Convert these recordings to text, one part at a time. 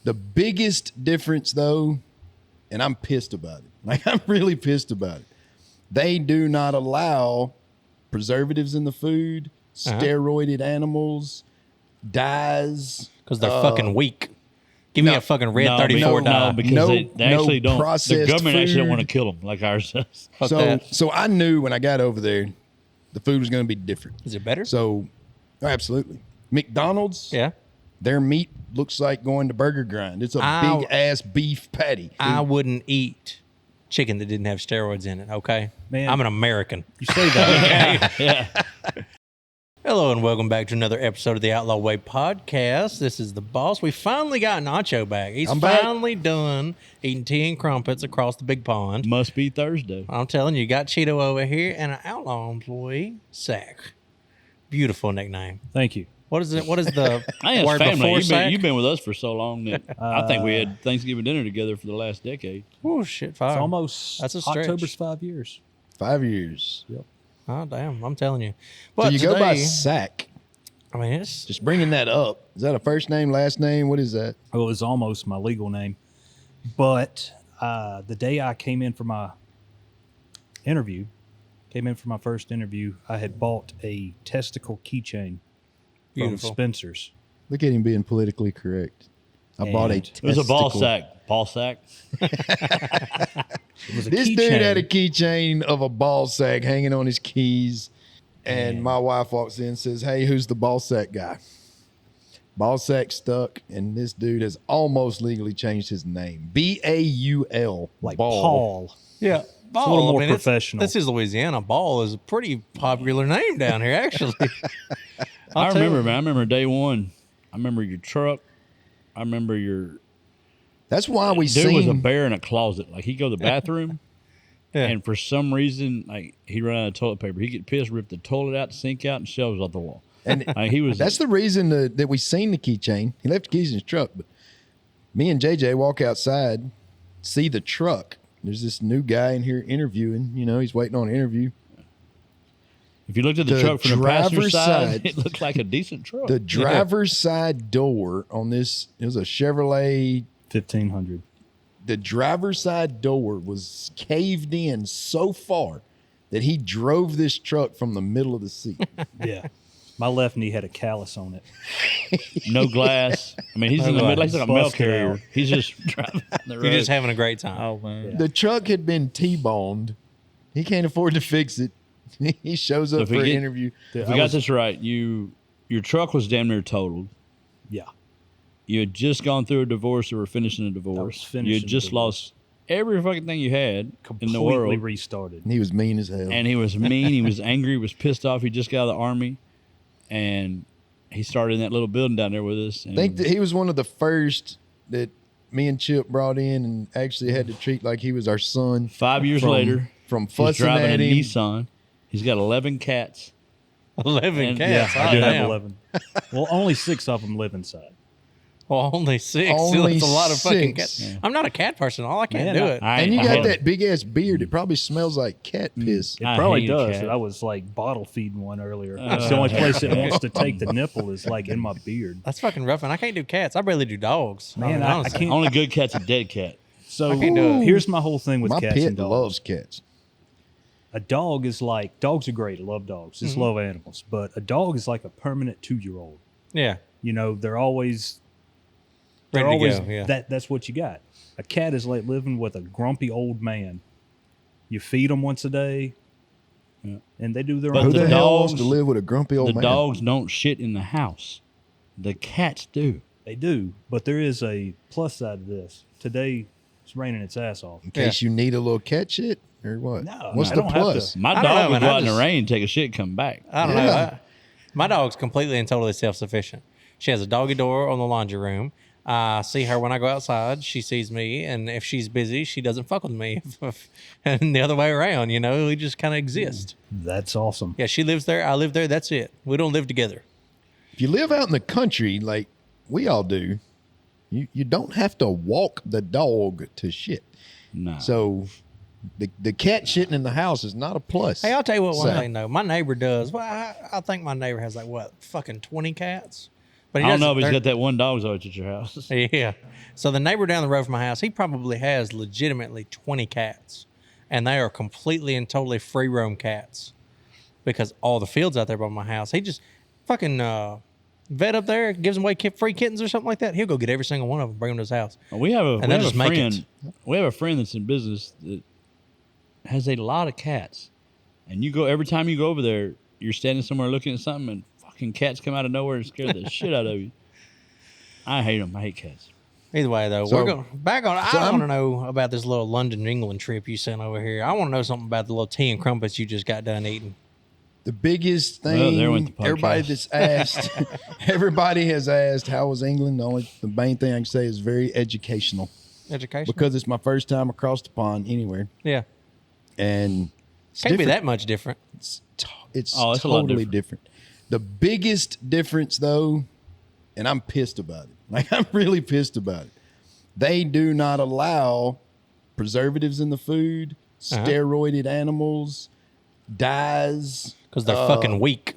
The biggest difference, though, and I'm pissed about it. Like, I'm really pissed about it. They do not allow preservatives in the food, steroided animals, dyes. Because they're fucking weak. Give me a fucking red 34 dye. No, because they actually don't. The government food. actually don't want to kill them like ours does. So I knew when I got over there, the food was going to be different. Is it better? So, absolutely. McDonald's, their meat looks like going to Burger Grind. It's a big-ass beef patty. I wouldn't eat chicken that didn't have steroids in it, okay? Man, I'm an American. You say that. Yeah. Hello and welcome back to another episode of the Outlaw Way podcast. This is the boss. We finally got Nacho back. He's finally done eating tea and crumpets across the big pond. Must be Thursday. I'm telling you, got Cheeto over here and an Outlaw employee, Sack. Beautiful nickname. Thank you. What is it? What is the I think word it's family. before Sack? You've been with us for so long that I think we had Thanksgiving dinner together for the last decade. Oh, shit, fire. It's almost That's a stretch. October's 5 years. 5 years. Yep. Oh, damn. I'm telling you. So But you today, go by Sack. I mean, it's Just bringing that up. Is that a first name, last name? What is that? Well, it was almost my legal name. But the day I came in for my first interview, I had bought a testicle keychain from Spencer's. Look at him being politically correct. I bought a And testicle. It was a ball sack. Ball sack. It was a This keychain. dude had a keychain of a ball sack hanging on his keys. And my wife walks in and says, "Hey, who's the ball sack guy?" Ball sack stuck, and this dude has almost legally changed his name. Baul. like Ball. Paul. yeah. It's a little more professional. This is Louisiana. Ball is a pretty popular name down here, actually. I remember, man. I remember day one. I remember your truck. I remember your. That's why we There was a seen. bear in a closet. Like he'd go to the bathroom, and for some reason, like he'd run out of toilet paper. He'd get pissed, rip the toilet out, the sink out, and shelves off the wall. And Like, he was. that's the reason that we seen the keychain. He left the keys in his truck, but me and JJ walk outside, see the truck. There's this new guy in here interviewing. You know, he's waiting on an interview. If you looked at the truck from the passenger side, it looked like a decent truck. The driver's side door on this, it was a Chevrolet 1500. The driver's side door was caved in so far that he drove this truck from the middle of the seat. Yeah. My left knee had a callus on it. No glass. I mean, he's in the middle. He's like a mail Busted carrier. out. He's just driving the road. You're just having a great time. Oh, man. The truck had been T-boned. He can't afford to fix it. He shows up If for we an get- interview. If we got this right, your truck was damn near totaled. Yeah. You had just gone through a divorce or were finishing a divorce. finishing You had just a divorce. lost every fucking thing you had Completely in the world. restarted. He was mean as hell. And he was mean. He was angry. He was pissed off. He just got out of the army. And he started in that little building down there with us. I And think that he was one of the first that me and Chip brought in and actually had to treat like he was our son. 5 years later, From he's fussing driving at a him. Nissan. He's got 11 cats. 11 And- cats. I Oh, do have damn. 11. Well, only 6 of them live inside. Well, only 6. Only That's a lot of fucking 6. cats. Yeah. I'm not a cat person. I can't Man, do it. And you I got had- that big ass beard. It probably smells like cat piss. It I probably hate does. cats. I was like bottle feeding one earlier. It's the only place it wants to take the nipple is like in my beard. That's fucking rough, and I can't do cats. I barely do dogs. Man, mean, I honestly. can't. Only good cat's a dead cat. So I can't do it. here's my whole thing with My cats pet and dogs. loves cats. A dog is like, dogs are great. I love dogs. Just love animals. But a dog is like a permanent 2-year-old. Yeah. You know, they're always Ready to go, yeah. That's what you got. A cat is like living with a grumpy old man. You feed them once a day, and they do their But Who own the the thing. hell wants dogs- to live with a grumpy old The man? dogs don't shit in the house. The cats do. They do, but there is a plus side to this. Today, it's raining its ass off. In case you need a little cat shit or what? No, What's I the don't have plus? to. My I don't dog know, would man. go I out in the just- rain, take a shit, come back. I don't Yeah. know. My dog's completely and totally self-sufficient. She has a doggy door on the laundry room. I see her when I go outside. She sees me, and if she's busy, she doesn't fuck with me. And the other way around, you know, we just kind of exist. That's awesome. Yeah, she lives there. I live there. That's it. We don't live together. If you live out in the country like we all do, you don't have to walk the dog to shit. No. So the cat shitting in the house is not a plus. Hey, I'll tell you what. One So- thing though, my neighbor does. Well, I think my neighbor has like what, fucking 20 cats. But I don't know if he's they're- got that one dog's always at your house. Yeah. So the neighbor down the road from my house, he probably has legitimately 20 cats. And they are completely and totally free roam cats. Because all the fields out there by my house, he just fucking vet up there, gives them away free kittens or something like that. He'll go get every single one of them, bring them to his house. We have a, And we they'll have a just make it. friend. We have a friend that's in business that has a lot of cats, and you go every time you go over there, you're standing somewhere looking at something, and fucking cats come out of nowhere and scare the shit out of you. I hate them. I hate cats. Either way, though, So- we're going back on. so I I'm- want to know about this little London, England trip you sent over here. I want to know something about the little tea and crumpets you just got done eating. The biggest Well, there went thing the everybody podcast. that's asked, everybody has asked, how was England? The main thing I can say is very educational Education. because it's my first time across the pond anywhere, Yeah. and it's Can't be different. that much different. It's Oh, it's a lot totally different. The biggest difference, though, and I'm pissed about it. Like, I'm really pissed about it. They do not allow preservatives in the food, steroided animals, dyes. Because they're fucking weak.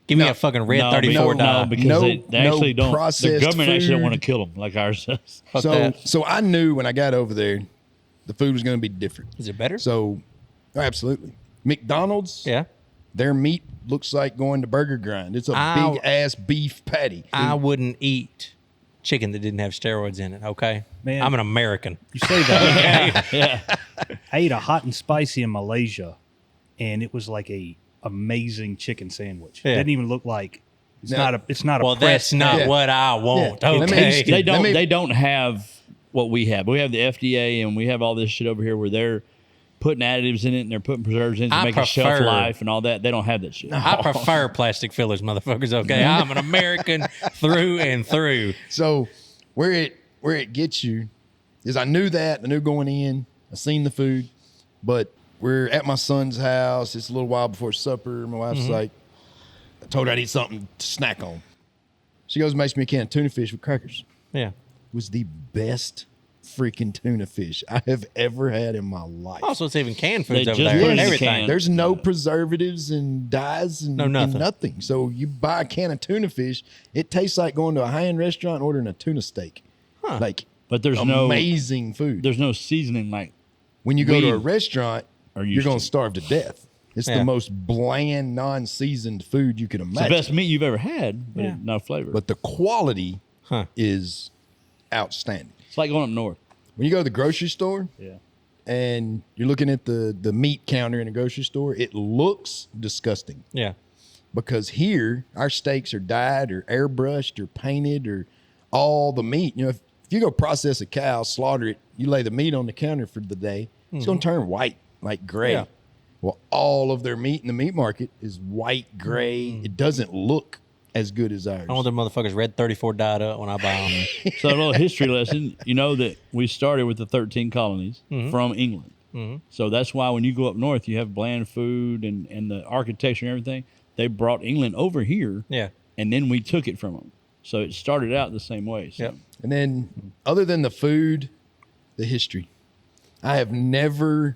Give me a fucking red 34 die. because No- they actually no don't. The processed government actually don't food. want to kill them like ours does. Fuck So, that. so I knew when I got over there, the food was going to be different. Is it better? So, absolutely. McDonald's, Yeah. their meat looks like going to Burger Grind. It's a Ow. big ass beef patty. I wouldn't eat chicken that didn't have steroids in it, okay? Man. I'm an American. You say that. Yeah, I ate a hot and spicy in Malaysia, and it was like a amazing chicken sandwich. Yeah. It didn't even look like it's No. not a. It's not a. Well, pressed that's not Yeah. what I want, Yeah. Let me okay? ask you- they don't. Let me- They don't have what we have. We have the FDA, and we have all this shit over here where they're putting additives in it and they're putting preservatives in it to I make it shelf prefer- life and all that. They don't have that shit. I prefer plastic fillers, motherfuckers, okay? I'm an American through and through. So where it gets you is I knew that. I knew going in. I seen the food, but we're at my son's house. It's a little while before supper. My wife's like, I told her I'd eat something to snack on. She goes and makes me a can of tuna fish with crackers. Yeah. It was the best freaking tuna fish I have ever had in my life. Also, it's even canned foods They over just there put it and in the everything. can. There's no preservatives and dyes and, No, nothing. and nothing. So you buy a can of tuna fish, it tastes like going to a high-end restaurant and ordering a tuna steak. Huh. Like But there's amazing food. there's no seasoning like When you go to we a restaurant, are you're used going to. to starve to death. It's Yeah. the most bland, non-seasoned food you could it's imagine. the best meat you've ever had, but Yeah. no flavor. But the quality Huh. is outstanding. it's like going up north. When you go to the grocery store Yeah. and you're looking at the meat counter in a grocery store, it looks disgusting. Yeah. Because here our steaks are dyed or airbrushed or painted or all the meat. You know, if you go process a cow, slaughter it, you lay the meat on the counter for the day, it's going to turn white, like gray. Yeah. Well, all of their meat in the meat market is white, gray. It doesn't look as good as ours. I want them motherfuckers red 34 dyed up when I buy them. So a little history lesson. You know that we started with the 13 colonies from England. So that's why when you go up north, you have bland food and the architecture and everything. They brought England over here, Yeah. and then we took it from them. So it started out the same way. So. Yep. And then, other than the food, the history. I have never,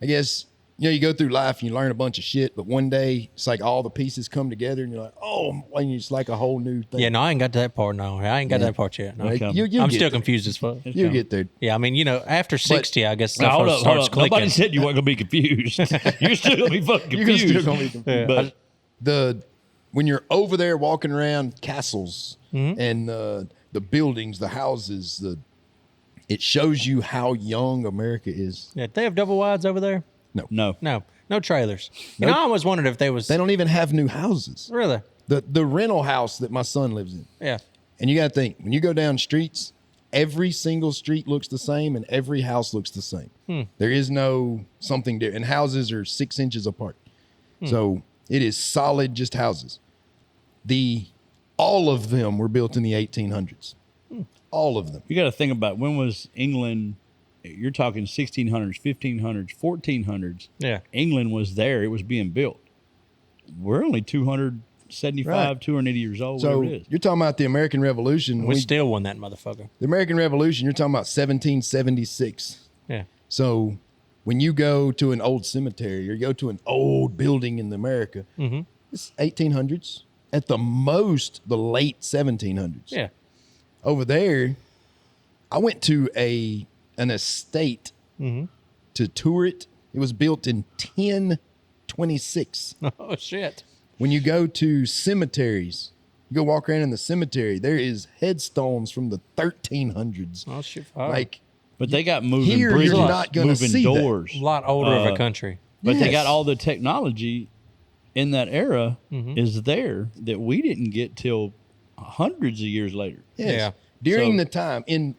I guess, you know, you go through life and you learn a bunch of shit, but one day it's like all the pieces come together and you're like, oh, and it's like a whole new thing. Yeah, no, I ain't got to that part. No, I ain't got to that part yet. No. Like, Okay. you'll I'm get still there. confused as fuck. You'll get there. Yeah, I mean, you know, after 60, I guess Now, stuff hold up, starts hold up. clicking. Nobody said you weren't going to be confused. You're still going to be fucking You're confused. still gonna be confused. But When you're over there walking around castles Mm-hmm. and the buildings, the houses, it shows you how young America is. Yeah, they have double wides over there? no. No trailers. Nope. You know, I always wondered if they was They don't even have new houses. really. The rental house that my son lives in. Yeah. And you got to think, when you go down streets, every single street looks the same and every house looks the same. There is no something there. And houses are 6 inches apart. So it is solid, just houses. All of them were built in the 1800s. All of them. You got to think about when was England, you're talking 1600s, 1500s, 1400s. Yeah. England was there. It was being built. We're only 275, Right. 280 years old, So whatever it is. you're talking about the American Revolution. We still won that motherfucker. The American Revolution, you're talking about 1776. Yeah. So when you go to an old cemetery or you go to an old building in America, it's 1800s. at the most the late 1700s. Yeah. Over there, I went to an estate to tour it. It was built in 1026. Oh, shit. When you go to cemeteries, you go walk around in the cemetery, there is headstones from the 1300s. Oh, shit. Like, But they got moving Here, you're bridges, not gonna moving see that. doors. a lot older of a country. But they Yes. got all the technology in that era is there that we didn't get till hundreds of years later. yes. Yeah. During So- the time in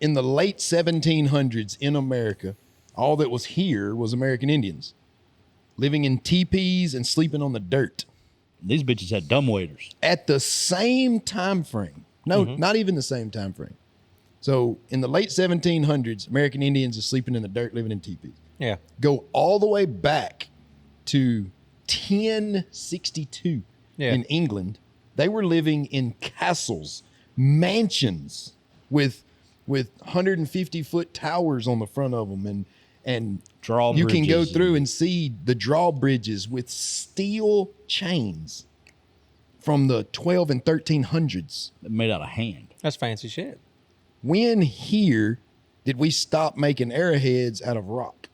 the late 1700s in America, all that was here was American Indians living in teepees and sleeping on the dirt. These bitches had dumbwaiters. At the same time frame, no, not even the same time frame. So in the late 1700s, American Indians are sleeping in the dirt, living in teepees. Yeah. Go all the way back to 1062 Yeah. in England. They were living in castles, mansions with 150-foot towers on the front of them, and you can go Drawbridges through and see the drawbridges with steel chains from the 12 and 1300s. made out of hand. That's fancy shit. When here did we stop making arrowheads out of rock?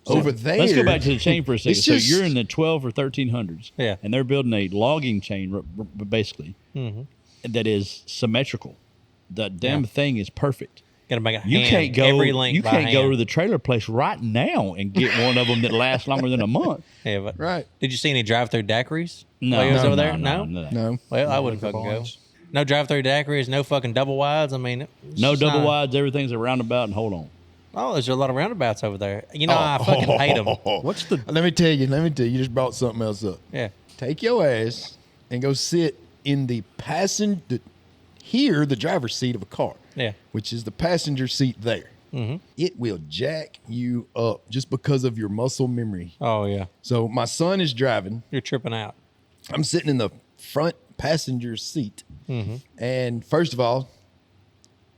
Over there. Let's go back to the chain for a second. It's So just- you're in the 12 or 1300s. Yeah. And they're building a logging chain, basically, that is symmetrical. The damn thing is perfect. Got to make a You hand can't go. every link You by can't go hand. to the trailer place right now and get one of them that lasts longer than a month. Yeah, but Right. did you see any drive-through daiquiris? No, while you was no, over there? no. No. Well, I wouldn't fucking go. No drive-through daiquiris, no fucking double wides. I mean, it's No just double not- wides. Everything's a roundabout. And hold on. Oh, there's a lot of roundabouts over there. You know, I fucking hate them. What's the? Let me tell you. You just brought something else up. Yeah. Take your ass and go sit in the passenger. Here, the driver's seat of a car. Yeah. Which is the passenger seat there. It will jack you up just because of your muscle memory. Oh, yeah. So my son is driving. You're tripping out. I'm sitting in the front passenger seat. And first of all,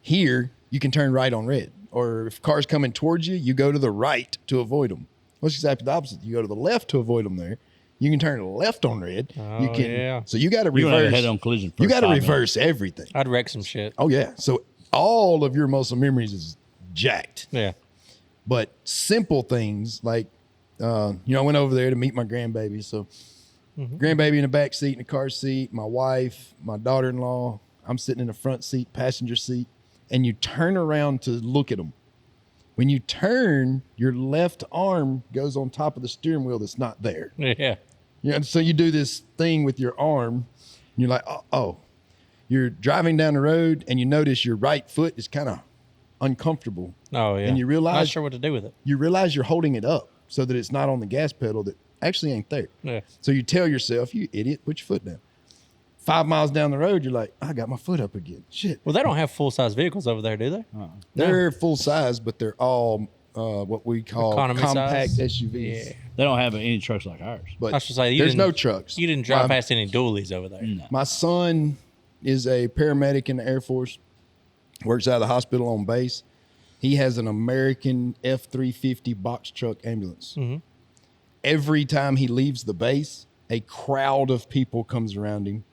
here you can turn right on red. Or if cars coming towards you, you go to the right to avoid them. Well, it's exactly the opposite. You go to the left to avoid them there. You can turn left on red. You Oh, can. yeah. So you got to You're gonna have a reverse. head-on collision. You got to 5 minutes. reverse everything. I'd wreck some shit. Oh yeah. So all of your muscle memories is jacked. Yeah. But simple things like, I went over there to meet my grandbaby. So grandbaby in the back seat, in the car seat, my wife, my daughter-in-law, I'm sitting in the front seat, passenger seat, and you turn around to look at them. When you turn, your left arm goes on top of the steering wheel that's not there. Yeah. So you do this thing with your arm, and you're like, oh. You're driving down the road, and you notice your right foot is kind of uncomfortable. Oh, yeah. And you realize- Not sure what to do with it. You realize you're holding it up so that it's not on the gas pedal that actually ain't there. Yeah. So you tell yourself, you idiot, put your foot down. 5 miles down the road, you're like, I got my foot up again. Shit. Well, they don't have full-size vehicles over there, do they? They're full size, but they're all what we call Economy compact size? SUVs. Yeah. They don't have any trucks like ours. But I should say, you there's didn't- no trucks. You didn't drive My- past any dualies over there. No. My son is a paramedic in the Air Force, works out of the hospital on base. He has an American F-350 box truck ambulance. Every time he leaves the base, a crowd of people comes around him.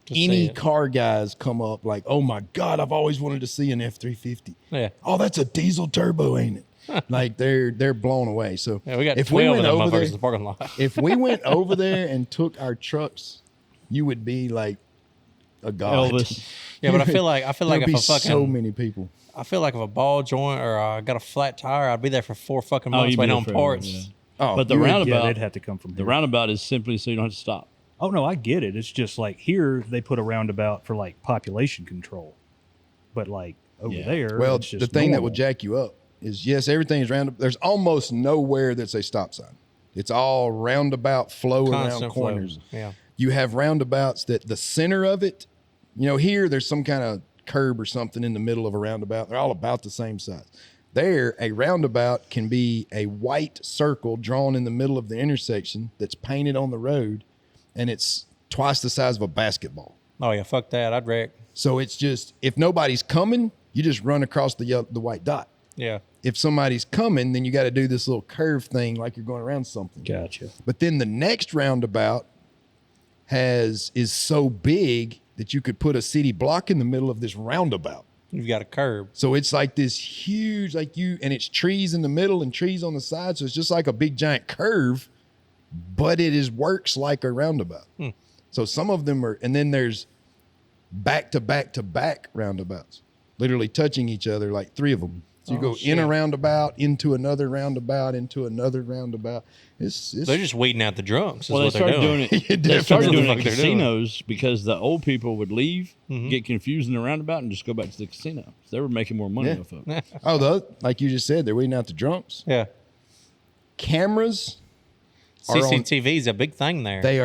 To see Any it. car guys come up like, oh my God, I've always wanted to see an F-350. Yeah. Oh, that's a diesel turbo, ain't it? Like they're blown away. So Yeah, we got if 12 of them over motherfuckers there, in the parking lot. if we went over there and took our trucks, you would be like a god. Elvis. Yeah, but I feel like There'd if be a fucking so many people. I feel like if a ball joint or I got a flat tire, I'd be there for 4 fucking Oh, months you'd be waiting there on forever, parts. yeah. Oh, But the you would- roundabout, Yeah, they'd have to come from the here. roundabout is simply so you don't have to stop. Oh no, I get it. It's just like here they put a roundabout for like population control, but like over Yeah. there, Well, it's just the thing that will normal. jack you up is yes, everything is round. There's almost nowhere that's a stop sign. It's all roundabout flow around Constant flow. corners. Yeah. You have roundabouts that the center of it, here there's some kind of curb or something in the middle of a roundabout. They're all about the same size. There, a roundabout can be a white circle drawn in the middle of the intersection that's painted on the road, and it's twice the size of a basketball. Oh yeah, fuck that. I'd wreck. So it's just, if nobody's coming, you just run across the white dot. Yeah. If somebody's coming, then you got to do this little curve thing like you're going around something. Gotcha. But then the next roundabout is so big that you could put a city block in the middle of this roundabout. You've got a curb. So it's like this huge, and it's trees in the middle and trees on the side. So it's just like a big giant curve, but works like a roundabout. So some of them are, and then there's back to back to back roundabouts, literally touching each other, like 3 of them. So you go in a roundabout, into another roundabout, into another roundabout. They're just weeding out the drunks. Well, they started doing it. They started doing it at casinos because the old people would leave, get confused in the roundabout, and just go back to the casino. So they were making more money off of it. Like you just said, they're weeding out the drunks. Yeah. Cameras. CCTV is a big thing there. They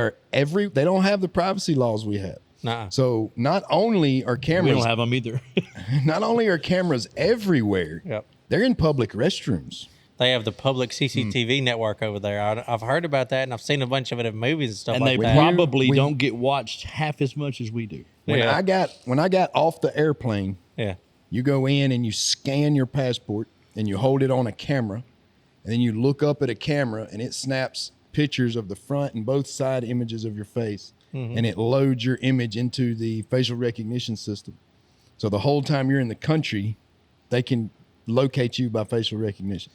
don't have the privacy laws we have. Nuh-uh. So not only are cameras, we don't have them either. not only are cameras everywhere, Yep. they're in public restrooms. They have the public CCTV network over there. I've heard about that, and I've seen a bunch of it in movies and stuff And like they that. probably don't get watched half as much as we do. When Yeah. I got off the airplane, Yeah. you go in and you scan your passport and you hold it on a camera, and then you look up at a camera and it snaps pictures of the front and both side images of your face, and it loads your image into the facial recognition system. So the whole time you're in the country, they can locate you by facial recognition.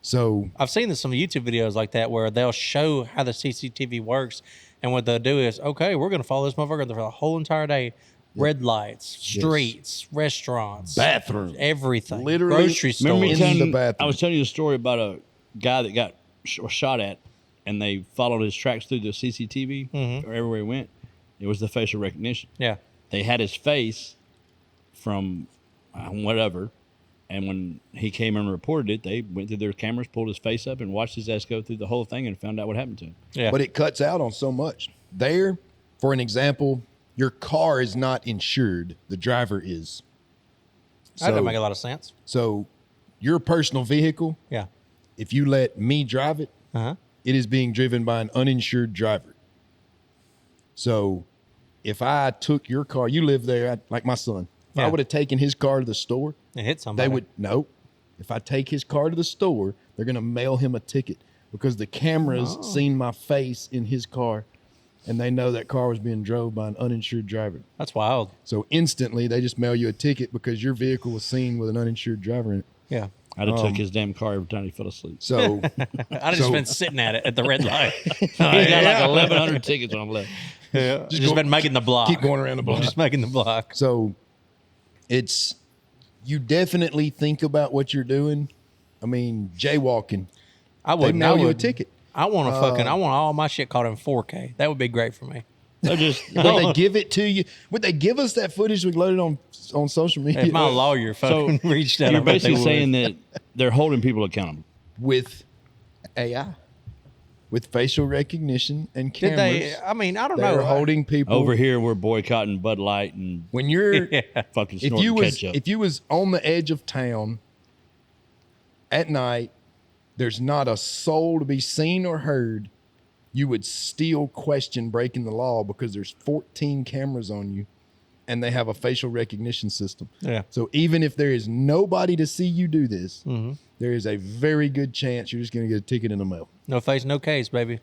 So I've seen some YouTube videos like that where they'll show how the CCTV works, and what they'll do is, okay, we're going to follow this motherfucker for the whole entire day. Red lights, streets, restaurants, bathrooms, everything, literally grocery Remember me stores. in the telling, bathroom. I was telling you a story about a guy that got shot at, and they followed his tracks through the CCTV or everywhere he went. It was the facial recognition. Yeah. They had his face from whatever, and when he came and reported it, they went through their cameras, pulled his face up, and watched his ass go through the whole thing and found out what happened to him. Yeah. But it cuts out on so much. There, for an example, your car is not insured. The driver is. That doesn't make a lot of sense. So your personal vehicle, Yeah. if you let me drive it, Uh-huh. it is being driven by an uninsured driver. So if I took your car, you live there, like my son, if I Yeah. would have taken his car to the store, It hit somebody. they would, no. If I take his car to the store, they're going to mail him a ticket because the cameras seen my face in his car, and they know that car was being drove by an uninsured driver. That's wild. So instantly they just mail you a ticket because your vehicle was seen with an uninsured driver in it. Yeah. I'd have took his damn car every time he fell asleep. So I'd have just been sitting at it at the red light. He's got like 1,100 tickets on left. Yeah. Just been making the block. keep going around the block. Just making the block. So you definitely think about what you're doing. I mean, jaywalking, I they would mail you a ticket. I want I want all my shit caught in 4K. That would be great for me. They're just Would they give it to you? Would they give us that footage we loaded on social media? If my lawyer fucking reached out, you're I bet they basically would. saying that they're holding people accountable. With AI, with facial recognition and Did cameras. they? I mean, I don't They're know. holding people Over here, we're boycotting Bud Light and when you're fucking if snorting you was ketchup. if you was on the edge of town at night, there's not a soul to be seen or heard, you would still question breaking the law because there's 14 cameras on you and they have a facial recognition system. Yeah. So even if there is nobody to see you do this, there is a very good chance you're just going to get a ticket in the mail. No face, no case, baby.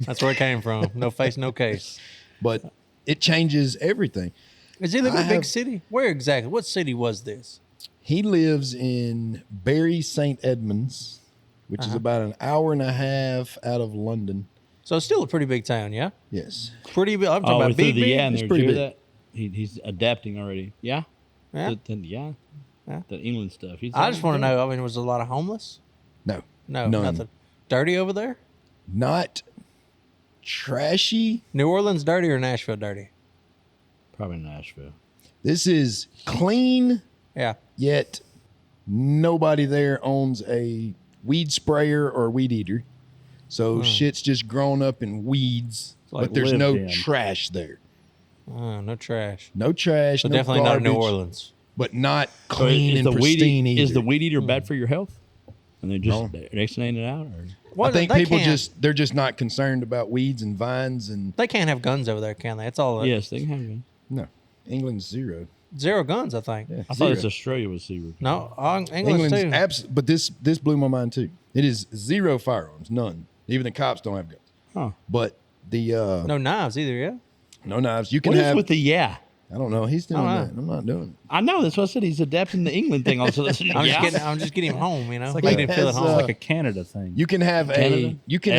That's where it came from. No face, no case. But it changes everything. Is he living in a I big have- city? Where exactly? What city was this? He lives in Bury St. Edmunds, which is about an hour and a half out of London. So it's still a pretty big town, yeah? Yes. Pretty big. I'm talking we're about through big, the big. yeah, and It's did pretty you hear big. that? He's adapting already. Yeah? Yeah. Yeah. Yeah. The England stuff. I just want to know, I mean, was there a lot of homeless? No. No, None. nothing. Dirty over there? Not trashy. New Orleans dirty or Nashville dirty? Probably Nashville. This is clean, Yeah. yet nobody there owns a weed sprayer or weed eater. So shit's just grown up in weeds, like but there's no lived in. trash there. No trash. No trash, So no definitely not in New garbage, Orleans. but not So clean and pristine either. is the weed eater bad for your health? And they're just vaccinating it out? Or? Well, I think they people can't- they're just not concerned about weeds and vines and They can't have guns over there, can they? That's all. Yes, they can have it. no. England's zero. Zero guns, I think. Yeah, I thought it's zero. Australia was zero. No, England's too. But this blew my mind too. It is zero firearms, none. Even the cops don't have guns. Huh. But No knives either, yeah? no knives. You can What is have. with the yeah? I don't know. He's doing I that. I'm not doing it. I know. That's what I said. He's adapting the England thing also. I'm just getting him home, you know? like Making a- him feel at It's, home. It's like a Canada thing. You can have Canada?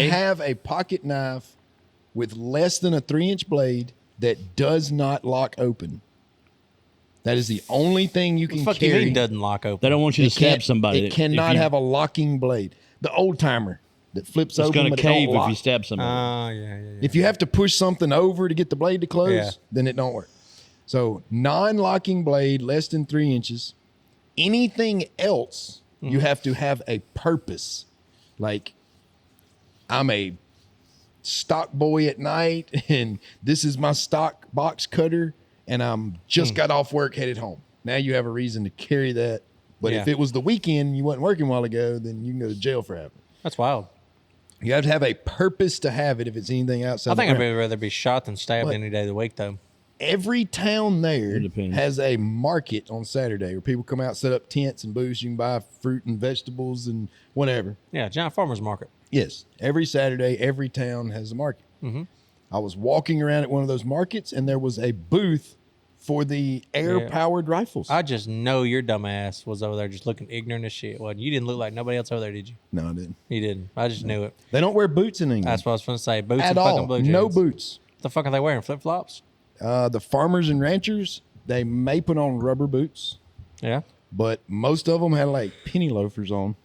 have a pocket knife with less than a 3-inch blade that does not lock open. That is the only thing you can Fuck you carry. mean doesn't lock open? They don't want you to stab somebody. It cannot If you- have a locking blade. The old timer that flips It's open, going to but it don't cave if lock. you stab somebody. Oh, yeah. If you have to push something over to get the blade to close, Yeah. then it don't work. So non-locking blade, less than 3 inches. Anything else, you have to have a purpose. Like, I'm a stock boy at night, and this is my stock box cutter, and I'm just got off work, headed home. Now you have a reason to carry that. But if Yeah. it was the weekend, you wasn't working a while ago, then you can go to jail for having it. That's wild. You have to have a purpose to have it if it's anything outside. I think the I'd ground. rather be shot than stabbed But- any day of the week, though. Every town there It depends. has a market on Saturday where people come out, set up tents and booths. You can buy fruit and vegetables and whatever. Yeah, giant farmer's market. Yes, every Saturday, every town has a market. Mm-hmm. I was walking around at one of those markets, and there was a booth for the air-powered rifles. I just know your dumb ass was over there just looking ignorant as shit. Wasn't you? Didn't look like nobody else over there, did you? No, I didn't. You didn't. I just knew it. They don't wear boots in England That's what I was going to say. Boots at and all. fucking blue jeans. No boots. What the fuck are they wearing? Flip flops? The farmers and ranchers, they may put on rubber boots, Yeah. but most of them had like penny loafers on.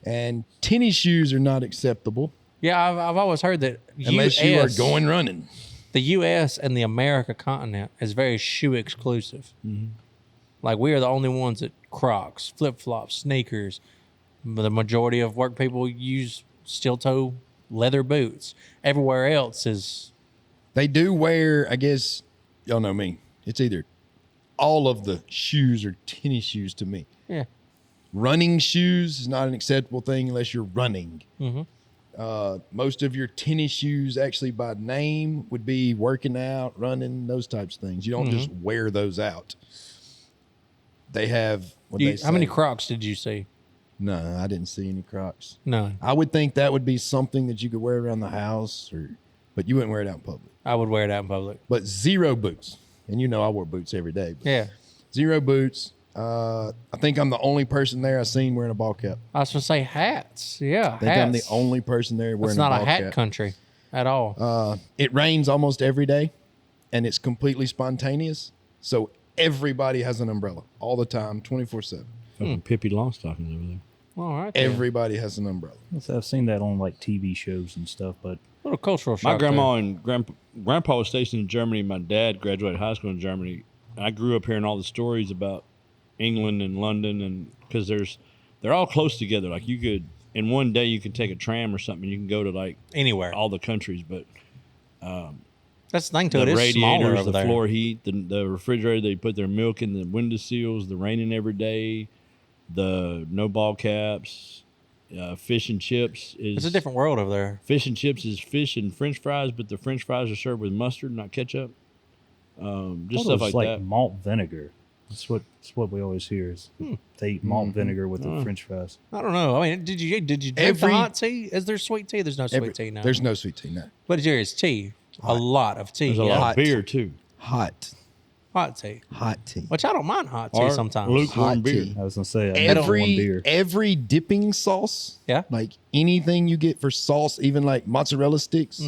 And tennis shoes are not acceptable Yeah, I've always heard that unless you are going running. The U.S. and the America continent is very shoe exclusive. Like, we are the only ones that Crocs, flip flops, sneakers. The majority of work people use steel toe leather boots. Everywhere else is They do wear, I guess, y'all know me. It's either all of the shoes or tennis shoes to me. yeah. Running shoes is not an acceptable thing unless you're running. Most of your tennis shoes, actually by name, would be working out, running, those types of things. You don't just wear those out. They have what they say. How many Crocs did you see? No, I didn't see any Crocs. None. I would think that would be something that you could wear around the house, but you wouldn't wear it out in public. I would wear it out in public. But zero boots, and you know I wear boots every day. But Yeah. zero boots. I think I'm the only person there I've seen wearing a ball cap. I was going to say hats. Yeah. I think I'm the only person there wearing It's a not ball a hat cap. country at all. It rains almost every day, and it's completely spontaneous. So everybody has an umbrella all the time, 24/7. Fucking Pippi Longstockings over there. All right. then. Everybody has an umbrella. I've seen that on like TV shows and stuff, but Little cultural shock. My grandma and grandpa was stationed in Germany. My dad graduated high school in Germany. I grew up hearing all the stories about England and London, and because they're all close together. Like, you could, in one day, you could take a tram or something. You can go to like Anywhere. all the countries, but That's the thing to the it. It's smaller radiators, over the there. floor heat, the refrigerator, they put their milk in the window seals, the raining every day, the no ball caps, fish and chips is It's a different world over there. Fish and chips is fish and French fries, but the French fries are served with mustard, not ketchup. Just stuff like that. malt vinegar. That's what we always hear is they eat malt vinegar with the French fries. I don't know. I mean, did you drink Every- the hot tea? Is there sweet tea? There's no sweet tea now. There's no sweet tea, no. What is yours? Tea. A lot of tea. There's a yeah. lot Hot. of beer too. Hot Tea. Hot tea. Which I don't mind hot tea Or sometimes. lukewarm Hot beer. tea. I was gonna say I don't want beer. Every dipping sauce, Yeah. like anything you get for sauce, even like mozzarella sticks,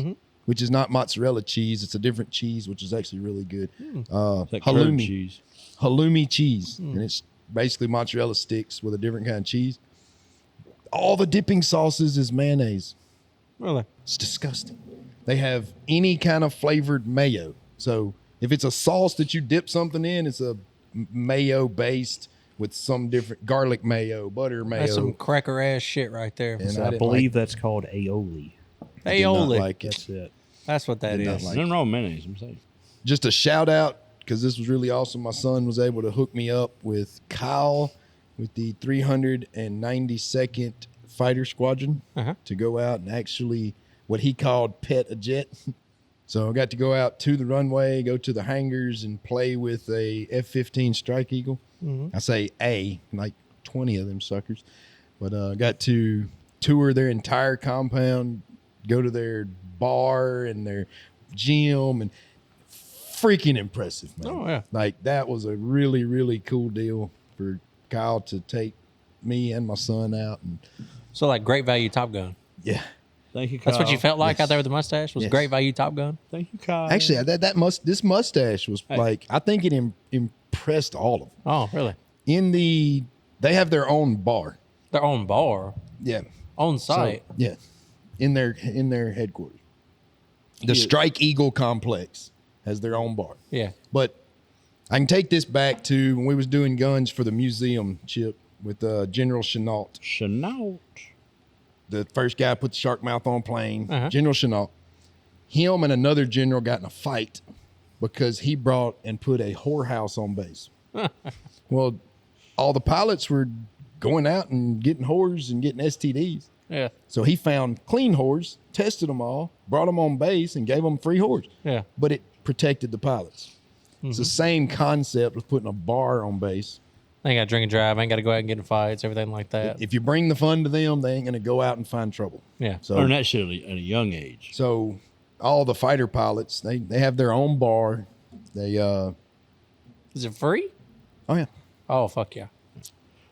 which is not mozzarella cheese, it's a different cheese, which is actually really good. It's like curd Halloumi, cheese. halloumi cheese, and it's basically mozzarella sticks with a different kind of cheese. All the dipping sauces is mayonnaise. Really? It's disgusting. They have any kind of flavored mayo. So if it's a sauce that you dip something in, it's a mayo based with some different garlic mayo, butter mayo. That's some cracker ass shit right there. And So I I didn't believe that's called aioli. I did not Aioli. like it. That's it. That's what that Did not is. like Nothing wrong with mayonnaise. I'm saying. Just a shout out because this was really awesome. My son was able to hook me up with Kyle with the 392nd Fighter Squadron to go out and actually what he called pet a jet. So I got to go out to the runway, go to the hangars, and play with a F-15 Strike Eagle. I say like 20 of them suckers. But got to tour their entire compound, go to their bar and their gym, and freaking impressive, man. Oh, yeah. Like that was a really, really cool deal for Kyle to take me and my son out. And So like great value Top Gun. yeah, Thank you, Kyle. That's what you felt like Yes. out there with the mustache? Was Yes. great value Top Gun? Thank you, Kyle. actually, this mustache was like, I think it impressed all of them. Oh, really? They have their own bar. Their own bar, Yeah. on site. So, yeah. In their headquarters. The Strike Eagle complex has their own bar. Yeah. But I can take this back to when we was doing guns for the museum, Chip, with General Chenault. Chenault. The first guy put the shark mouth on plane, Uh-huh. General Chenault. Him and another general got in a fight because he brought and put a whorehouse on base. Well, all the pilots were going out and getting whores and getting STDs. Yeah. So he found clean whores, tested them all, brought them on base, and gave them free whores. Yeah. But it protected the pilots. It's the same concept of putting a bar on base. They ain't got to drink and drive. Ain't got to go out and get in fights, everything like that. If you bring the fun to them, they ain't going to go out and find trouble. Yeah. So Learn that shit at a young age. So all the fighter pilots, they have their own bar. They Is it free? oh yeah. Oh, fuck yeah.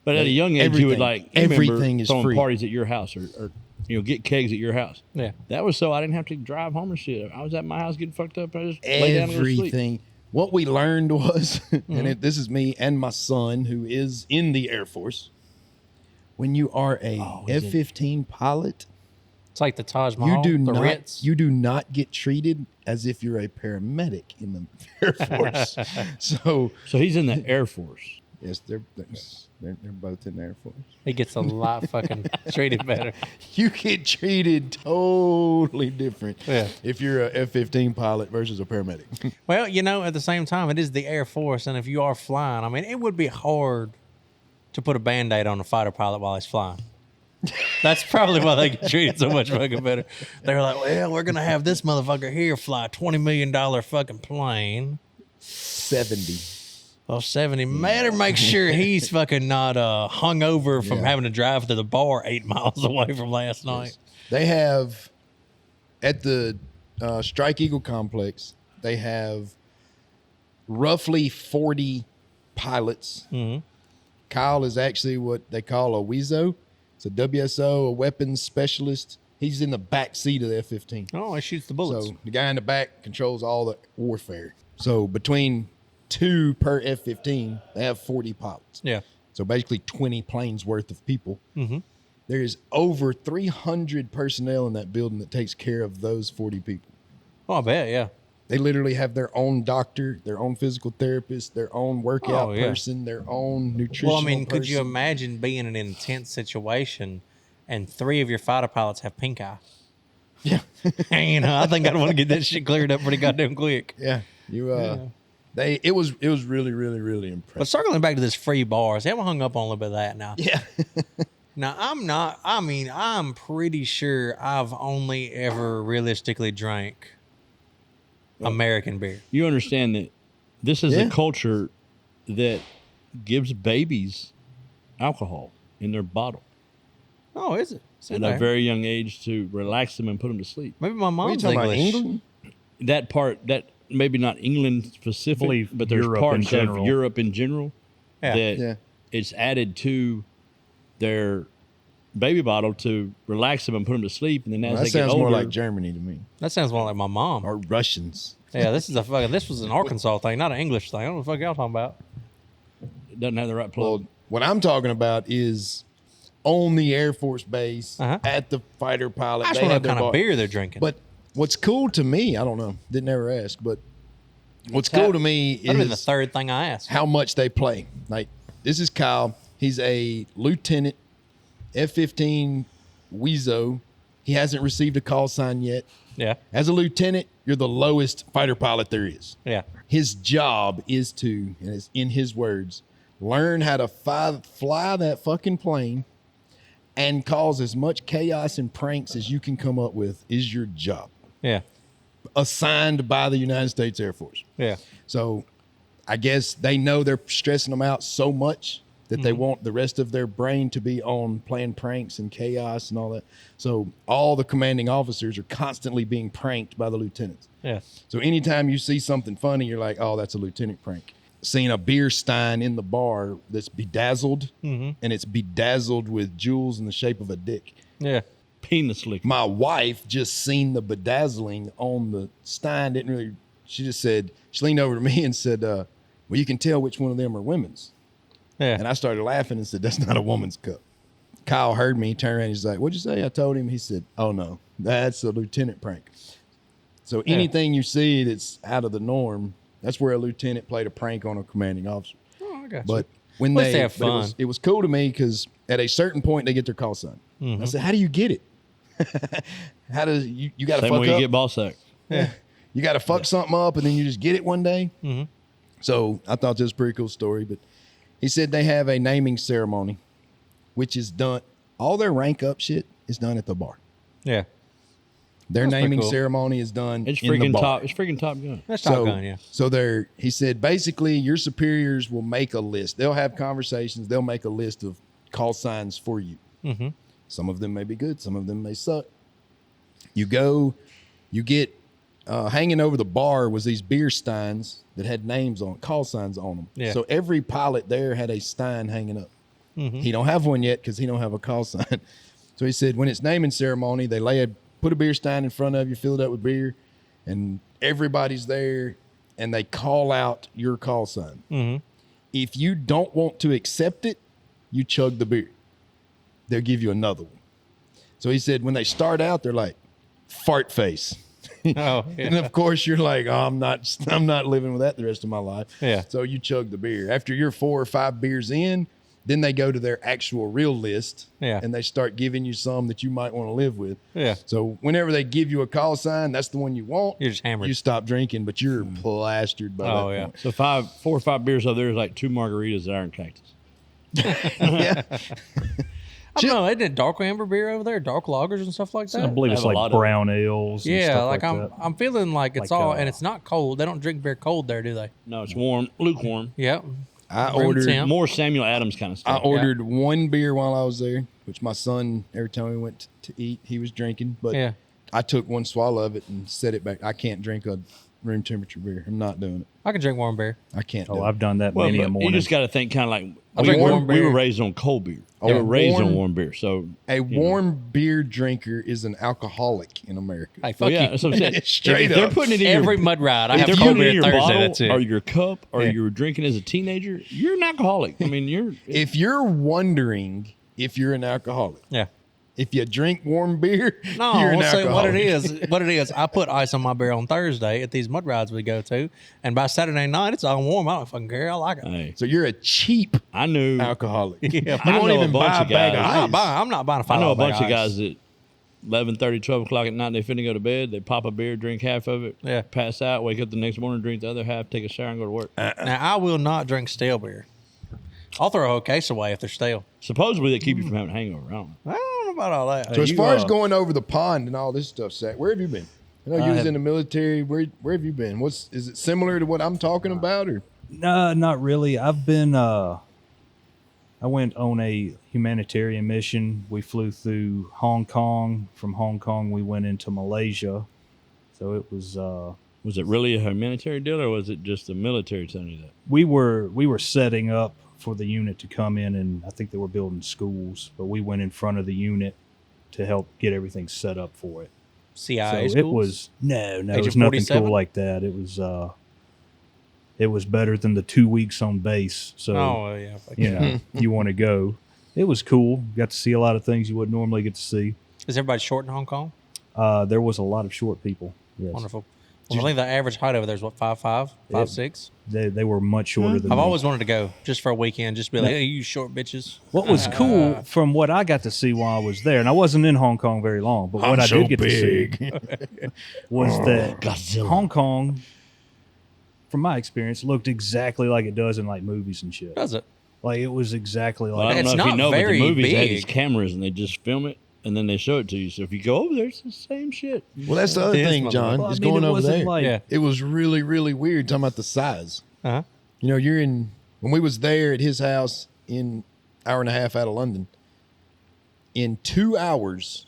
But at a young age, you would Everything. like you remember Everything is throwing free. parties at your house or get kegs at your house. Yeah. That was so I didn't have to drive home and shit. I was at my house getting fucked up. I just lay down and go to sleep. Everything. What we learned was, and this is me and my son who is in the Air Force. When you are a F-15 pilot, It's like the Taj you Mahal, do the not Ritz. you do not get treated as if you're a paramedic in the Air Force. So So he's in the Air Force. yes, they're both in the Air Force. He gets a lot fucking treated better. You get treated totally different Yeah. if you're a F-15 pilot versus a paramedic. Well, at the same time, it is the Air Force, and if you are flying, I mean, it would be hard to put a Band-Aid on a fighter pilot while he's flying. That's probably why they get treated so much fucking better. They're like, well, we're going to have this motherfucker here fly a $20 million fucking plane. 70. Oh, 70. Better make sure he's fucking not hung over from Yeah. having to drive to the bar 8 miles away from last night. They have, at the Strike Eagle complex, they have roughly 40 pilots. Mm-hmm. Kyle is actually what they call a WESO. It's a WSO, a weapons specialist. He's in the back seat of the F-15. Oh, he shoots the bullets. So the guy in the back controls all the warfare. So between 2 per F-15, they have 40 pilots. Yeah. So basically 20 planes worth of people. Mm-hmm. There is over 300 personnel in that building that takes care of those 40 people. Oh, I bet, yeah. They literally have their own doctor, their own physical therapist, their own workout Oh, yeah. person, their own nutritional Well, I mean, could you person. imagine being in an intense situation and 3 of your fighter pilots have pink eye? Yeah. I think I'd want to get that shit cleared up pretty goddamn quick. Yeah. It was really, really, really But impressive. circling back to this free bars, I'm hung up on a little bit of that now. Yeah. Now, I'm pretty sure I've only ever realistically drank American beer. You understand that this is Yeah. a culture that gives babies alcohol in their bottle Oh, is it? See at there. a very young age to relax them and put them to sleep. Maybe my What are you mom's talking about, English. England? That part, that maybe not England specific, believe but there's Europe in parts of general. Europe in general Yeah. that Yeah. it's added to their baby bottle to relax them and put them to sleep. And then as Well, that they get sounds older, more like Germany to me. That sounds more like my mom. Or Russians. Yeah, this was an Arkansas thing, not an English thing. I don't know what the fuck y'all talking about. it doesn't have the right plug. Well, what I'm talking about is on the Air Force base, Uh-huh. at the fighter pilot. I just they want to know have what their kind of bar. beer they're drinking. But what's cool to me, I don't know, didn't ever ask, but what's cool to me that'd be the is third thing I asked. how much they play. Like, this is Kyle. He's a lieutenant, F-15 WESO. He hasn't received a call sign yet. Yeah, As a lieutenant, you're the lowest fighter pilot there is. yeah. His job is to, and it's in his words, learn how to fly that fucking plane and cause as much chaos and pranks as you can come up with is your job. Yeah, Assigned by the United States Air Force. yeah. So I guess they know they're stressing them out so much that they want the rest of their brain to be on playing pranks and chaos and all that. So all the commanding officers are constantly being pranked by the lieutenants. Yeah. So anytime you see something funny, you're like, oh, that's a lieutenant prank. Seen a beer stein in the bar that's bedazzled, and it's bedazzled with jewels in the shape of a dick. Yeah. Penis lick. My wife just seen the bedazzling on the stein. She just said, she leaned over to me and said, well, you can tell which one of them are women's. Yeah. And I started laughing and said, that's not a woman's cup. Kyle heard me, turned around, he's like, what'd you say? I told him. He said, oh no, that's a lieutenant prank. So anything you see that's out of the norm, that's where a lieutenant played a prank on a commanding officer. Oh, I got you. But when At least they they have fun. It was cool to me because at a certain point they get their call sign. I said, how do you get it? How does you got to Same fuck way up? you get Baulsak. Yeah. You got to fuck something up and then you just get it one day. So I thought this was a pretty cool story. But he said they have a naming ceremony, which is done. All their rank up shit is done at the bar. Yeah. Their That's pretty naming cool. ceremony is done It's in the freaking bar. top. It's freaking Top Gun. That's Top Gun, yeah. So he said, basically your superiors will make a list. They'll have conversations. They'll make a list of call signs for you. Some of them may be good. Some of them may suck. You go, you get hanging over the bar was these beer steins that had names on, call signs on them. Yeah. So every pilot there had a stein hanging up. He don't have one yet because he don't have a call sign. So he said, when it's naming ceremony, they put a beer stein in front of you, fill it up with beer, and everybody's there, and they call out your call sign. If you don't want to accept it, you chug the beer. They'll give you another one. So he said, when they start out, they're like, fart face. Oh, yeah. And of course you're like, oh, I'm not living with that the rest of my life. Yeah. So you chug the beer. After you're 4 or 5 beers in, then they go to their actual real list. Yeah. And they start giving you some that you might want to live with. Yeah. So whenever they give you a call sign, that's the one you want. You're just hammered. You stop drinking, but you're plastered by Oh, that yeah. point. So 4 or 5 beers over there is like 2 margaritas at Iron Cactus. Yeah. I don't know. Isn't it dark amber beer over there? Dark lagers and stuff like that? I believe Have it's a like lot of- brown ales. and Yeah, stuff like that. I'm feeling like it's Like, all, and it's not cold. They don't drink beer cold there, do they? No, it's warm, lukewarm. Yep. I Room ordered temp. More Samuel Adams kind of I stuff. ordered one beer while I was there, which my son, every time we went to eat, he was drinking. But Yeah. I took one swallow of it and set it back. I can't drink a room temperature beer. I'm not doing it. I can drink warm beer. I can't do Oh, it. I've done that Well, many a but morning. you just got to think kind of like I drink warm we beer. were raised on cold beer. They A were raised on warm- warm beer. So A warm beer drinker is an alcoholic in America. Hey, fuck well, yeah, you. that's what I'm saying. Straight if they're up. putting it in Every your, mud ride, I if have they're cold putting it beer in your Thursday. bottle That's it. or your cup or Yeah. you were drinking as a teenager, you're an alcoholic. I mean, you're If you're wondering if you're an alcoholic, Yeah. if you drink warm beer, No, you're an let's say alcoholic. what it is. What it is, I put ice on my beer on Thursday at these mud rides we go to, and by Saturday night it's all warm. I don't fucking care. I like it. hey, So you're a cheap I knew alcoholic. Yeah. You I won't know a even bunch buy a of bag of guys. ice. I'm not buying a I know a $5 bunch bag of guys ice. that 11:30, 12 o'clock at night they finna go to bed. They pop a beer, drink half of it, Yeah. pass out, wake up the next morning, drink the other half, take a shower, and go to work. Now I will not drink stale beer. I'll throw a whole case away if they're stale. Supposedly they keep you from having a hangover. I don't know. I don't know about all that. So as you, far as going over the pond and all this stuff, Zach, where have you been? I know you was have- in the military. Where have you been? Is it similar to what I'm talking about, or No, not really. I've been. I went on a humanitarian mission. We flew through Hong Kong. From Hong Kong, we went into Malaysia. So it was. Was it really a humanitarian deal, or was it just the military telling you that? We were setting up for the unit to come in, and I think they were building schools. But we went in front of the unit to help get everything set up for it. CIA So it schools? was no, it Agent was nothing 47? cool like that. It was better than the 2 weeks on base. So Oh yeah. Fuck you yeah. know, you want to go. It was cool. Got to see a lot of things you wouldn't normally get to see. Is everybody short in Hong Kong? There was a lot of short people. Yes. Wonderful. Well, I think the average height over there is what 5'5", 5'6". They were much shorter than I've me. always wanted to go just for a weekend, just be like, hey, you short bitches. What was cool from what I got to see while I was there, and I wasn't in Hong Kong very long, but what I did get to see was that Godzilla. Hong Kong, from my experience, looked exactly like it does in like movies and shit. Does it? Like it was exactly Well, I like don't It's know if you not know, but the very movies had these big. cameras and they just film it and then they show it to you. So if you go over there, it's the same shit. well, that's the other It is thing, John. Well, I is mean, going it over wasn't there. like- Yeah. It was really, really weird talking about the size. Uh-huh. You know, when we was there at his house, hour and a half out of London. In 2 hours,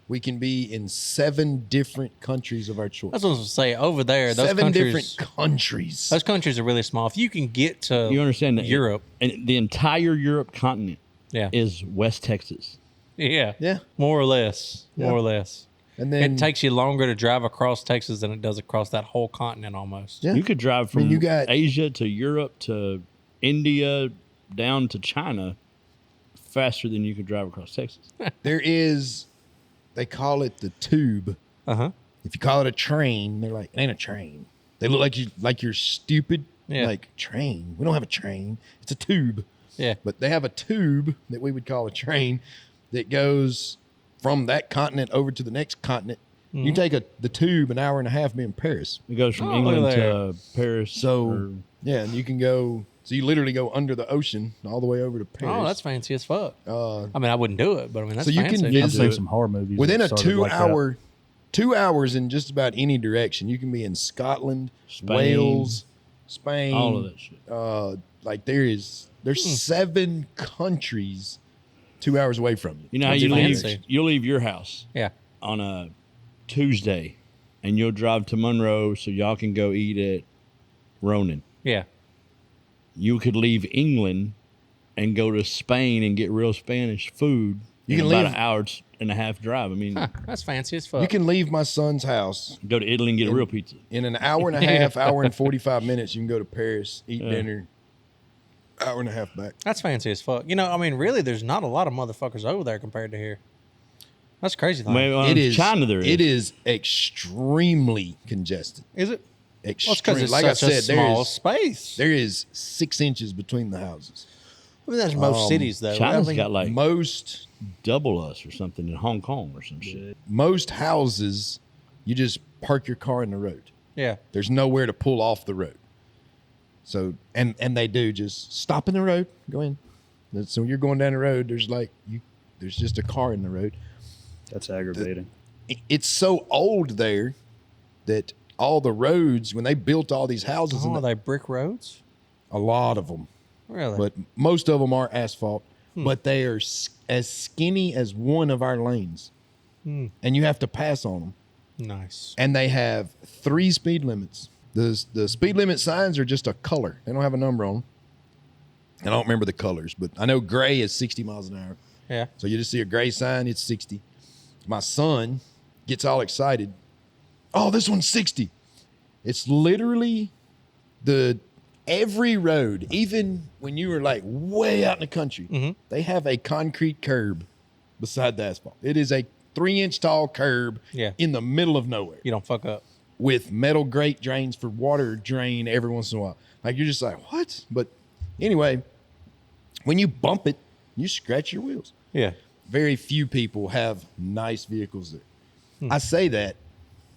we can be in 7 different countries of our choice. That's what I was going to say. Over there, those 7 countries, different countries. those countries are really small. If you can get to You understand that Europe, and the entire Europe continent yeah, is West Texas. yeah, Yeah. more or less, more or less. And then It takes you longer to drive across Texas than it does across that whole continent almost. Yeah. You could drive from you got- Asia to Europe to India down to China faster than you could drive across Texas. there is, they call it the tube. Uh-huh. If you call it a train, they're like, it ain't a train. They look like you're stupid. Yeah. Like, train. We don't have a train. It's a tube. Yeah. But they have a tube that we would call a train that goes from that continent over to the next continent. Mm-hmm. You take the tube an hour and a half, be in Paris. It goes from Oh, England look at to Paris. So, or- yeah, and you can go, so you literally go under the ocean all the way over to Paris. Oh, that's fancy as fuck. Uh, I mean, I wouldn't do it, but I mean, that's So you can fancy. visit- I've do seen it. some horror movies within that a started 2 like that. hour, 2 hours in just about any direction. You can be in Scotland, Spain. Wales, Spain, all of that shit. Like there's 7 countries 2 hours away from you. You know how That's you fancy. leave? You leave your house Yeah. on a Tuesday, and you'll drive to Monroe so y'all can go eat at Ronan. Yeah. You could leave England and go to Spain and get real Spanish food. You in can about leave- an hour and a half drive. I mean, Huh, that's fancy as fuck. You can leave my son's house go to Italy and get a real pizza. in an hour and a half, hour and 45 minutes. You can go to Paris, eat dinner, hour and a half back. That's fancy as fuck. You know, I mean, really, there's not a lot of motherfuckers over there compared to here. That's crazy. Thing. Well, It is China. There is. It is extremely congested. Is it? Well, it's Extreme. because it's Like I such a said, small space. there is 6 inches between the houses. I mean, that's most cities, though. China's I mean, got like Most double us or something in Hong Kong or some shit. most houses, you just park your car in the road. yeah. There's nowhere to pull off the road. So and they do just stop in the road, go in. So when you're going down the road, there's just a car in the road. That's aggravating. It's so old there that all the roads, when they built all these houses, Oh, are they brick roads? a lot of them, Really? but most of them are asphalt. But they are as skinny as one of our lanes, and you have to pass on them. Nice. And they have 3 speed limits. The speed limit signs are just a color. They don't have a number on them. I don't remember the colors, but I know gray is 60 miles an hour. Yeah. So you just see a gray sign, it's 60. My son gets all excited. Oh, this one's 60. It's literally every road, even when you were like way out in the country, they have a concrete curb beside the asphalt. It is a 3-inch tall curb Yeah. in the middle of nowhere You don't fuck up. with metal grate drains for water drain every once in a while. Like you're just like, what? But anyway, when you bump it, you scratch your wheels. Yeah. Very few people have nice vehicles there. I say that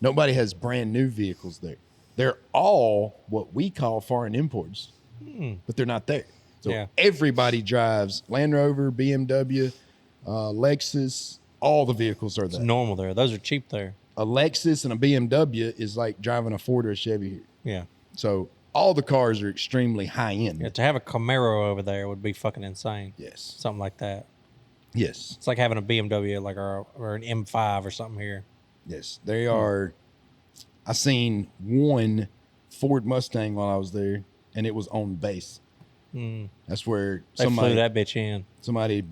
nobody has brand new vehicles there. They're all what we call foreign imports, but they're not there. So Yeah. everybody drives Land Rover, BMW, Lexus. All the vehicles are It's there. normal there. Those are cheap there. A Lexus and a BMW is like driving a Ford or a Chevy here. Yeah. So all the cars are extremely high end. Yeah. To have a Camaro over there would be fucking insane. Yes. Something like that. Yes. It's like having a BMW like or an M5 or something here. Yes. They are. I seen one Ford Mustang while I was there, and it was on base. That's where They flew that bitch in. somebody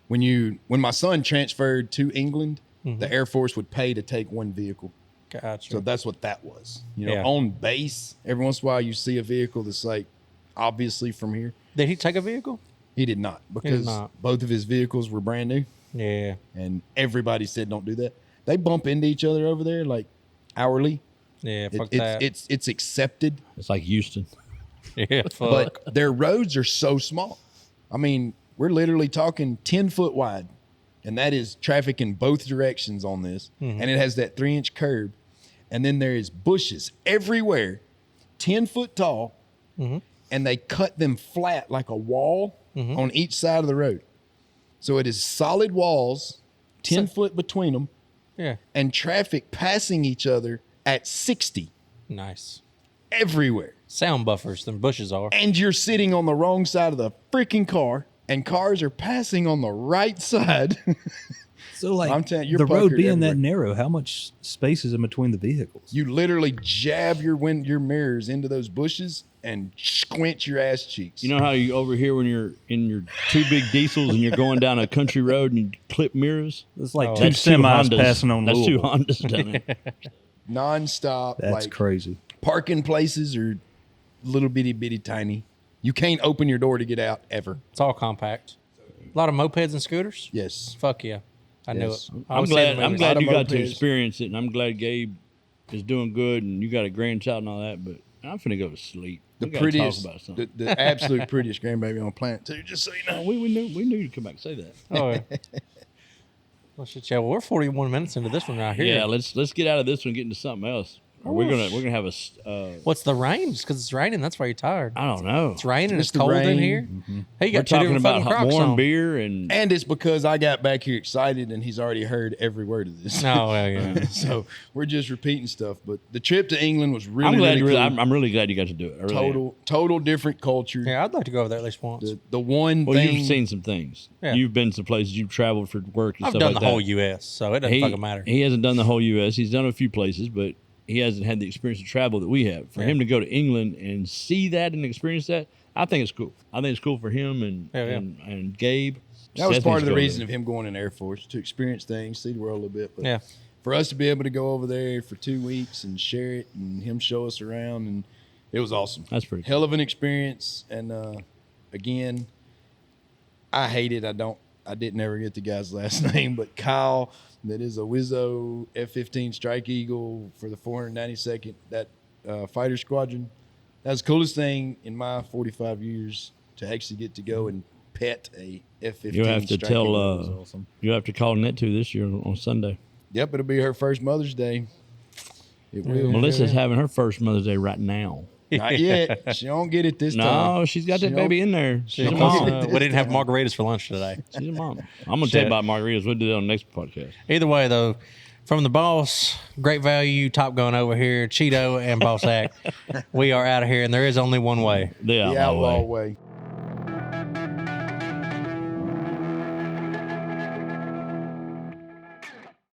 when my son transferred to England, the Air Force would pay to take one vehicle. Gotcha. So that's what that was. You know, Yeah. on base, every once in a while you see a vehicle that's like obviously from here. Did he take a vehicle? He did not, because not. both of his vehicles were brand new, Yeah. and everybody said don't do that. They bump into each other over there like hourly. Yeah. Fuck It's that. it's accepted, It's like Houston. yeah. Fuck. but their roads are so small. I mean, we're literally talking 10 foot wide, and that is traffic in both directions on this. And it has that 3-inch curb, and then there is bushes everywhere, 10 foot tall, and they cut them flat like a wall on each side of the road. So it is solid walls, 10 foot between them, Yeah. and traffic passing each other at 60 Nice. everywhere. sound buffers than bushes are. and you're sitting on the wrong side of the freaking car, and cars are passing on the right side. So, like, I'm telling you, the you're road puckered being that everywhere. narrow, how much space is in between the vehicles? You literally jab your mirrors into those bushes and squint your ass cheeks. You know how you over here when you're in your two big diesels and you're going down a country road and you clip mirrors? It's like Oh, two That's two semis Hondas. passing on That's two Louisville. Hondas down there. nonstop. That's like, crazy. parking places are little bitty tiny. You can't open your door to get out ever. It's all compact. A lot of mopeds and scooters. Yes. Fuck yeah. I knew Yes. it. I I'm always see it in glad. I'm movies. glad Lot you of got to mopeds. experience it, and I'm glad Gabe is doing good, and you got a grandchild and all that. But I'm finna go to sleep. The We gotta prettiest, talk about something. the absolute prettiest grandbaby on the planet too. Just so you know. We knew you'd come back and say that. Oh, yeah. Well, shit, yeah. Well, we're 41 minutes into this one right here. Yeah, let's get out of this one, and get into something else. Or we're gonna have What's the rain? Just because it's raining, that's why you're tired. I don't know. It's raining. It's the cold in rain. here. Hey, you We're got two talking different about fucking Crocs warm on. beer and And it's because I got back here excited and he's already heard every word of this. No, yeah. So we're just repeating stuff. But the trip to England was really, I'm glad. really cool. I'm really glad you got to do it. I really am. total different culture. Yeah, I'd like to go over there at least once. The one Well, thing you've seen some things. Yeah. You've been to places. You've traveled for work and I've stuff done like the that. whole U.S., so it doesn't fucking matter. He hasn't done the whole U.S. He's done a few places, but he hasn't had the experience of travel that we have. For him to go to England and see that and experience that, I think it's cool. I think it's cool for him and Gabe. that was Seth part needs of the to go reason there. of him going in the Air Force, to experience things, see the world a little bit. But Yeah. for us to be able to go over there for 2 weeks and share it and him show us around, and it was awesome. That's pretty cool. Hell of an experience. And again, I hate it. I didn't ever get the guy's last name, but Kyle, that is a Wizzo F-15 Strike Eagle for the 492nd, that fighter squadron. That's the coolest thing in my 45 years, to actually get to go and pet a F-15 You'll have to Strike tell. Eagle. It was awesome. You'll have to call Netu this year on Sunday. Yep, it'll be her first Mother's Day. It will. Melissa's having her first Mother's Day right now. Not yet. She don't get it this No, time. she's got She that baby in there. She's a mom. We didn't have margaritas for lunch today. She's a mom. I'm gonna tell you about margaritas. We'll do that on the next podcast. Either way, though, from the boss, Great Value, Top Gun over here, Cheeto, and Baulsak, we are out of here, and there is only one way. The The Outlaw Outlaw way. way.